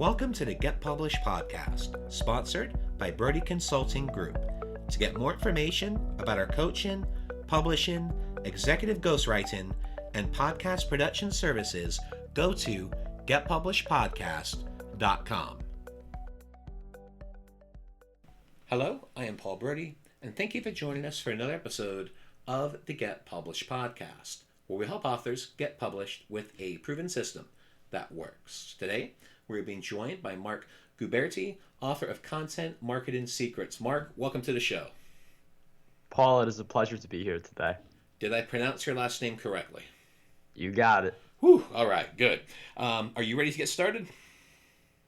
Welcome to the Get Published podcast, sponsored by Brodie Consulting Group. To get more information about our coaching, publishing, executive ghostwriting, and podcast production services, go to getpublishedpodcast.com. Hello, I am Paul Brodie, and thank you for joining us for another episode of the Get Published podcast, where we help authors get published with a proven system that works. Today, we're being joined by Marc Guberti, author of Content Marketing Secrets. Marc, welcome to the show. Paul, it is a pleasure to be here today. Did I pronounce your last name correctly? You got it. Whew, all right, good. Are you ready to get started?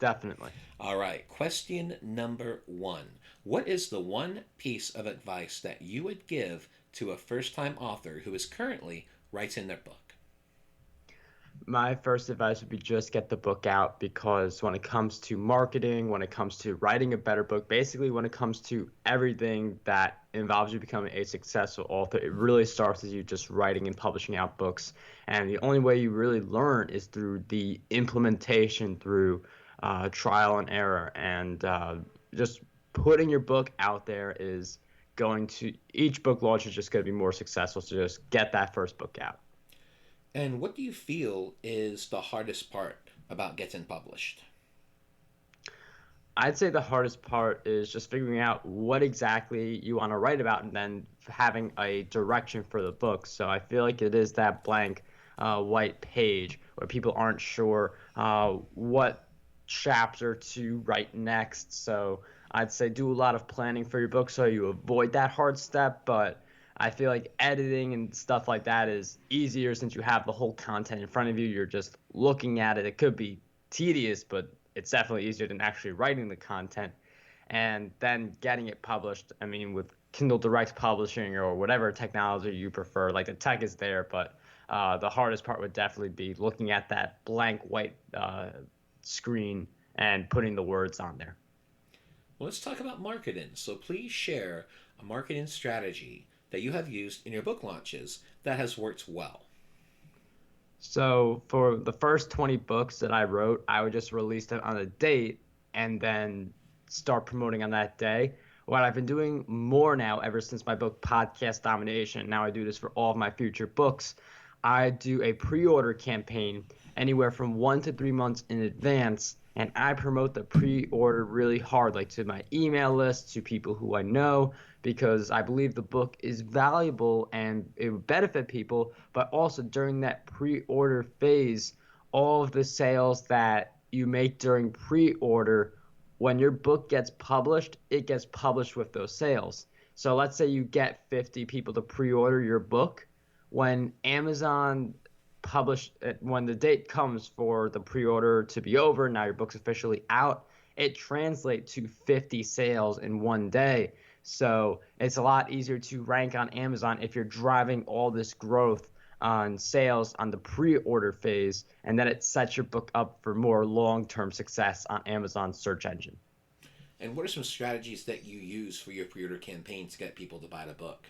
Definitely. All right, question number one. What is the one piece of advice that you would give to a first-time author who is currently writing their book? My first advice would be just get the book out, because when it comes to marketing, when it comes to writing a better book, basically when it comes to everything that involves you becoming a successful author, it really starts with you just writing and publishing out books. And the only way you really learn is through the implementation, through trial and error. And just putting your book out there is going to, each book launch is just going to be more successful. So just get that first book out. And what do you feel is the hardest part about getting published? I'd say the hardest part is just figuring out what exactly you want to write about and then having a direction for the book. So I feel like it is that blank white page where people aren't sure what chapter to write next. So I'd say do a lot of planning for your book so you avoid that hard step, but I feel like editing and stuff like that is easier since you have the whole content in front of you. You're just looking at it. It could be tedious, but it's definitely easier than actually writing the content and then getting it published. I mean, with Kindle Direct Publishing or whatever technology you prefer, like the tech is there, but the hardest part would definitely be looking at that blank white screen and putting the words on there. Well, let's talk about marketing. So please share a marketing strategy that you have used in your book launches that has worked well. So for the first 20 books that I wrote, I would just release them on a date and then start promoting on that day. What I've been doing more now ever since my book Podcast Domination, now I do this for all of my future books, I do a pre-order campaign anywhere from 1 to 3 months in advance, and I promote the pre-order really hard, like to my email list, to people who I know, because I believe the book is valuable and it would benefit people. But also during that pre-order phase, all of the sales that you make during pre-order, when your book gets published, it gets published with those sales. So let's say you get 50 people to pre-order your book. When Amazon when the date comes for the pre-order to be over, now your book's officially out, it translates to 50 sales in one day. So it's a lot easier to rank on Amazon if you're driving all this growth on sales on the pre-order phase, and then it sets your book up for more long-term success on Amazon's search engine. And what are some strategies that you use for your pre-order campaign to get people to buy the book?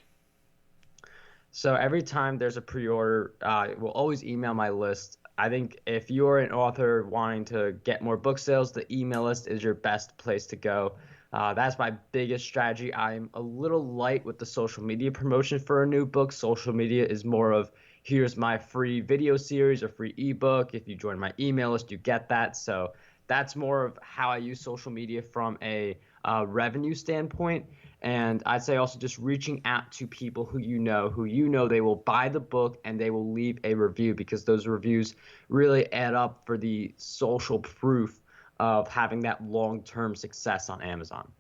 So every time there's a pre-order, we'll always email my list. I think if you're an author wanting to get more book sales, the email list is your best place to go. That's my biggest strategy. I'm a little light with the social media promotion for a new book. Social media is more of, here's my free video series or free ebook. If you join my email list, you get that. So that's more of how I use social media from a revenue standpoint. And I'd say also just reaching out to people who you know they will buy the book and they will leave a review, because those reviews really add up for the social proof of having that long-term success on Amazon.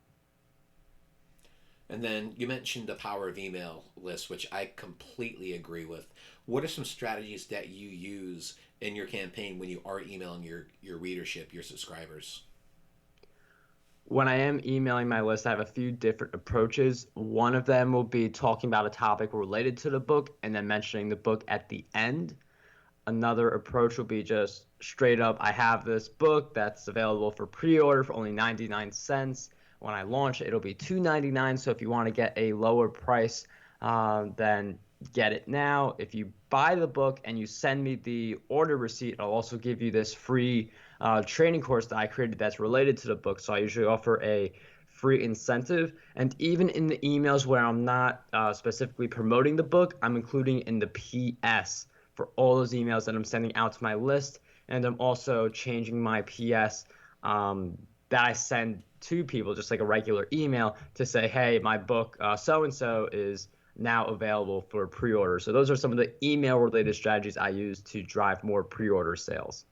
And then you mentioned the power of email lists, which I completely agree with. What are some strategies that you use in your campaign when you are emailing your readership, your subscribers? When I am emailing my list, I have a few different approaches. One of them will be talking about a topic related to the book and then mentioning the book at the end. Another approach will be just straight up, I have this book that's available for pre-order for only 99 cents. When I launch it, it'll be $2.99. So if you want to get a lower price, then get it now. If you buy the book and you send me the order receipt, I'll also give you this free training course that I created that's related to the book. So I usually offer a free incentive. And even in the emails where I'm not specifically promoting the book, I'm including in the PS for all those emails that I'm sending out to my list. And I'm also changing my PS that I send to people, just like a regular email, to say, hey, my book so and so is now available for pre-order. So those are some of the email related strategies I use to drive more pre-order sales.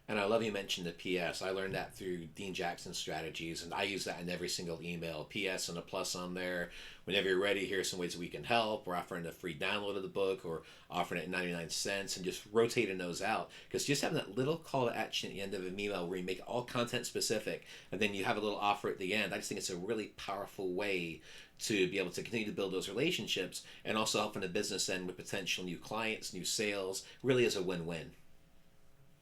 And I love you mentioned the PS. I learned that through Dean Jackson's strategies, and I use that in every single email. PS and a plus on there. Whenever you're ready, here's some ways we can help. We're offering a free download of the book, or offering it 99 cents, and just rotating those out. Because just having that little call to action at the end of an email where you make it all content specific, and then you have a little offer at the end, I just think it's a really powerful way to be able to continue to build those relationships, and also helping the business end with potential new clients, new sales. Really is a win-win.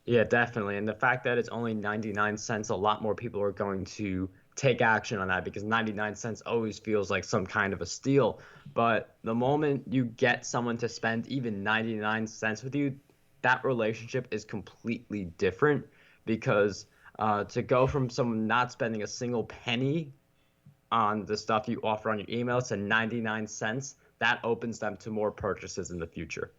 Yeah, definitely. And the fact that it's only 99 cents, a lot more people are going to take action on that because 99 cents always feels like some kind of a steal. But the moment you get someone to spend even 99 cents with you, that relationship is completely different because to go from someone not spending a single penny on the stuff you offer on your email to 99 cents, that opens them to more purchases in the future.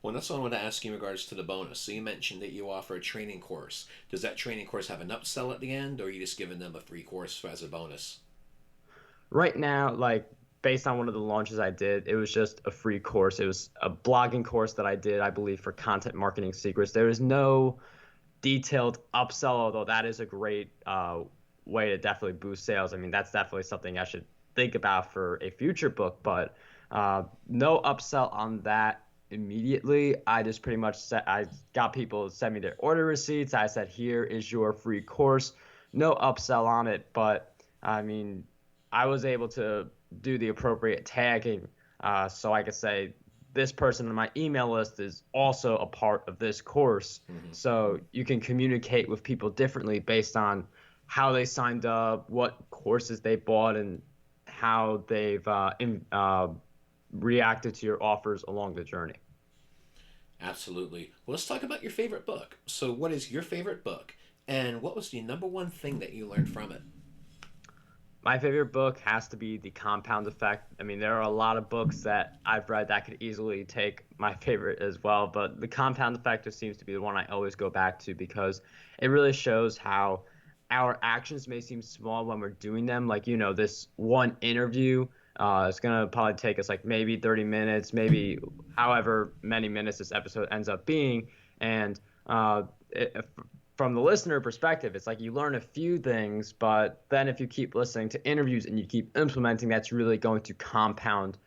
Well, that's what I want to ask you in regards to the bonus. So you mentioned that you offer a training course. Does that training course have an upsell at the end, or are you just giving them a free course as a bonus? Right now, like based on one of the launches I did, it was just a free course. It was a blogging course that I did, I believe, for content marketing secrets. There is no detailed upsell, although that is a great way to definitely boost sales. I mean, that's definitely something I should think about for a future book, but no upsell on that immediately. I just pretty much said I got people to send me their order receipts. I said, here is your free course. No upsell on it, but I mean, I was able to do the appropriate tagging so I could say this person on my email list is also a part of this course. Mm-hmm. So you can communicate with people differently based on how they signed up, what courses they bought, and how they've reacted to your offers along the journey. Absolutely. Well, let's talk about your favorite book. So, what is your favorite book, and what was the number one thing that you learned from it? My favorite book has to be The Compound Effect. I mean, there are a lot of books that I've read that could easily take my favorite as well, but The Compound Effect just seems to be the one I always go back to because it really shows how our actions may seem small when we're doing them. Like, this one interview, it's going to probably take us like maybe 30 minutes, maybe however many minutes this episode ends up being. And it, from the listener perspective, it's like you learn a few things, but then if you keep listening to interviews and you keep implementing, that's really going to compound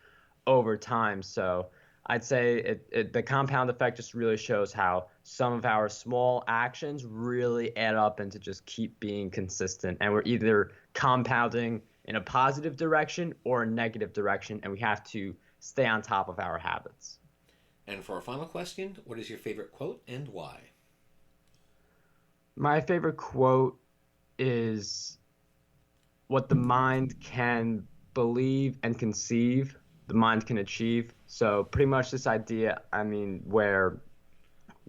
over time. So I'd say the compound effect just really shows how some of our small actions really add up into just keep being consistent. And we're either compounding in a positive direction or a negative direction, and we have to stay on top of our habits. And for our final question, what is your favorite quote and why? My favorite quote is what the mind can believe and conceive, the mind can achieve. So pretty much this idea, I mean, where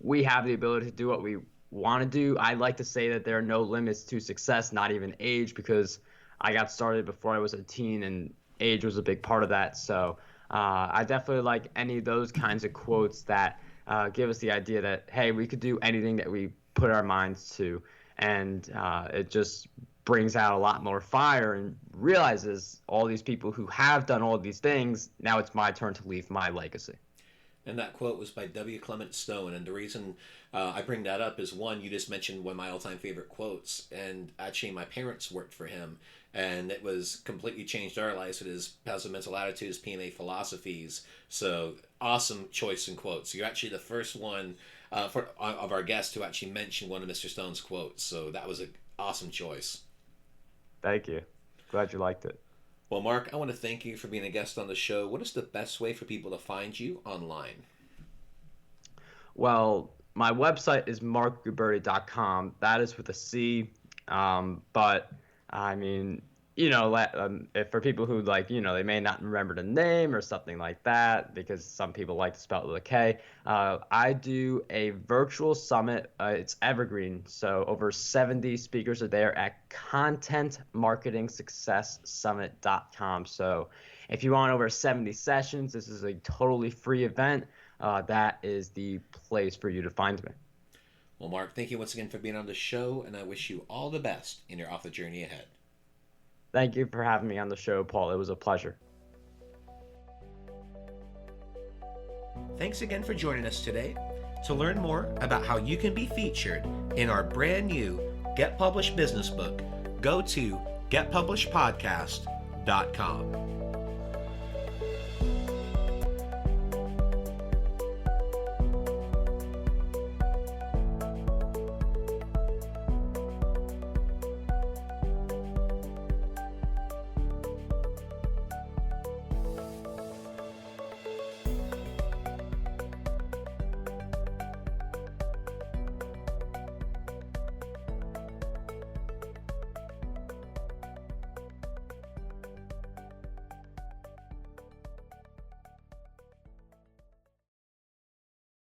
we have the ability to do what we want to do. I like to say that there are no limits to success, not even age, because I got started before I was a teen and age was a big part of that. So I definitely like any of those kinds of quotes that give us the idea that, hey, we could do anything that we put our minds to. And it just brings out a lot more fire and realizes all these people who have done all these things, now it's my turn to leave my legacy. And that quote was by W. Clement Stone. And the reason I bring that up is one, you just mentioned one of my all time favorite quotes. And actually, my parents worked for him. And it was completely changed our lives with his positive mental attitudes, PMA philosophies. So, awesome choice in quotes. You're actually the first one of our guests to actually mention one of Mr. Stone's quotes. So, that was an awesome choice. Thank you. Glad you liked it. Well, Mark, I want to thank you for being a guest on the show. What is the best way for people to find you online? Well, my website is marcguberti.com. That is with a C. But I mean, if for people who they may not remember the name or something like that, because some people like to spell it with a K. I do a virtual summit. It's evergreen, so over 70 speakers are there at contentmarketingsuccesssummit.com. So if you want over 70 sessions, this is a totally free event. That is the place for you to find me. Well, Marc, thank you once again for being on the show, and I wish you all the best in your author journey ahead. Thank you for having me on the show, Paul. It was a pleasure. Thanks again for joining us today. To learn more about how you can be featured in our brand new Get Published business book, go to getpublishedpodcast.com.